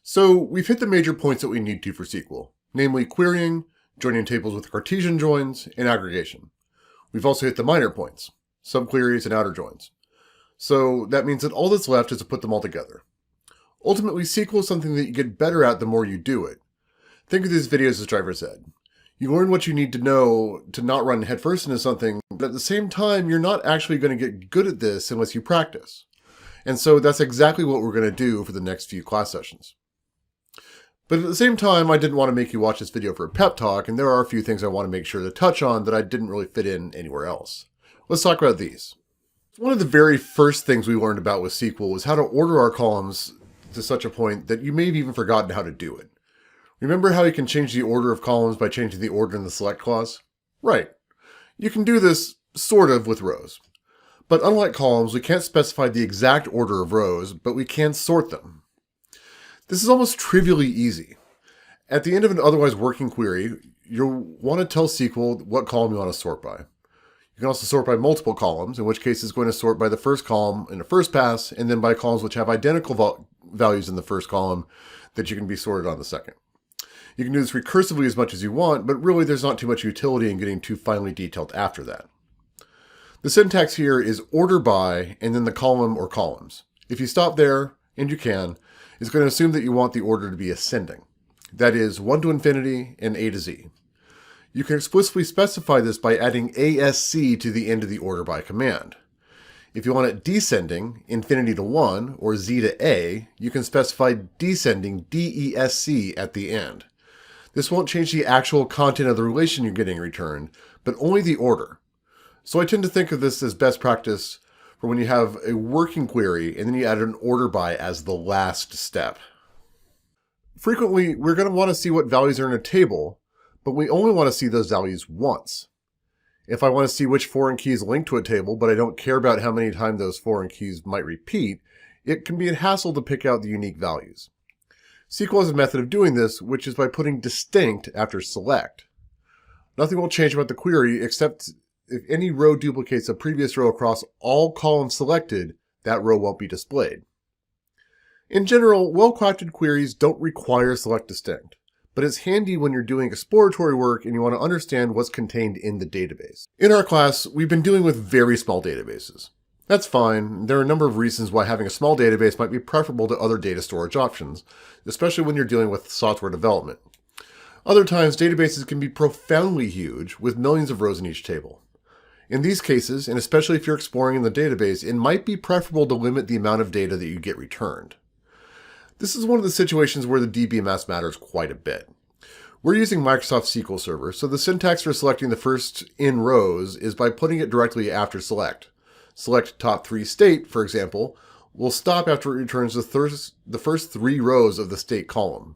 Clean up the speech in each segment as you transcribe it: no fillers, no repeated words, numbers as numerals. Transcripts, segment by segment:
So we've hit the major points that we need to for SQL, namely querying, joining tables with Cartesian joins, and aggregation. We've also hit the minor points, subqueries and outer joins. So that means that all that's left is to put them all together. Ultimately, SQL is something that you get better at the more you do it. Think of these videos as driver's ed. You learn what you need to know to not run headfirst into something, but at the same time, you're not actually going to get good at this unless you practice. And so that's exactly what we're going to do for the next few class sessions. But at the same time, I didn't want to make you watch this video for a pep talk, and there are a few things I want to make sure to touch on that I didn't really fit in anywhere else. Let's talk about these. One of the very first things we learned about with SQL was how to order our columns to such a point that you may have even forgotten how to do it. Remember how you can change the order of columns by changing the order in the select clause? Right. You can do this, sort of, with rows. But unlike columns, we can't specify the exact order of rows, but we can sort them. This is almost trivially easy. At the end of an otherwise working query, you'll want to tell SQL what column you want to sort by. You can also sort by multiple columns, in which case it's going to sort by the first column in the first pass, and then by columns which have identical values in the first column that you can be sorted on the second. You can do this recursively as much as you want, but really there's not too much utility in getting too finely detailed after that. The syntax here is order by, and then the column or columns. If you stop there, and you can, it's going to assume that you want the order to be ascending. That is, 1 to infinity and A to Z. You can explicitly specify this by adding ASC to the end of the order by command. If you want it descending, infinity to 1, or Z to A, you can specify descending DESC at the end. This won't change the actual content of the relation you're getting returned, but only the order. So I tend to think of this as best practice for when you have a working query and then you add an order by as the last step. Frequently, we're going to want to see what values are in a table, but we only want to see those values once. If I want to see which foreign keys link to a table, but I don't care about how many times those foreign keys might repeat, it can be a hassle to pick out the unique values. SQL has a method of doing this, which is by putting distinct after select. Nothing will change about the query except if any row duplicates a previous row across all columns selected, that row won't be displayed. In general, well-crafted queries don't require select distinct, but it's handy when you're doing exploratory work and you want to understand what's contained in the database. In our class, we've been dealing with very small databases. That's fine. There are a number of reasons why having a small database might be preferable to other data storage options, especially when you're dealing with software development. Other times, databases can be profoundly huge with millions of rows in each table. In these cases, and especially if you're exploring in the database, it might be preferable to limit the amount of data that you get returned. This is one of the situations where the DBMS matters quite a bit. We're using Microsoft SQL Server, so the syntax for selecting the first in rows is by putting it directly after select. Select top 3 state, for example, will stop after it returns the first 3 rows of the state column.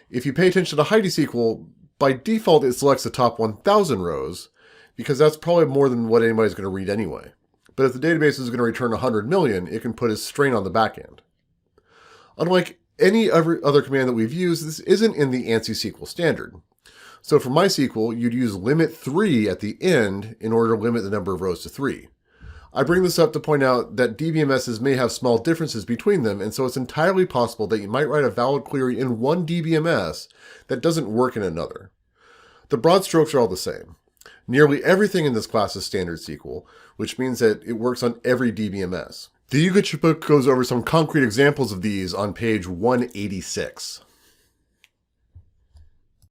If you pay attention to Heidi SQL, by default it selects the top 1,000 rows, because that's probably more than what anybody's going to read anyway. But if the database is going to return 100 million, it can put a strain on the backend. Unlike any other command that we've used, this isn't in the ANSI SQL standard. So for MySQL, you'd use limit 3 at the end in order to limit the number of rows to 3. I bring this up to point out that DBMSs may have small differences between them, and so it's entirely possible that you might write a valid query in one DBMS that doesn't work in another. The broad strokes are all the same. Nearly everything in this class is standard SQL, which means that it works on every DBMS. The YouGet book goes over some concrete examples of these on page 186.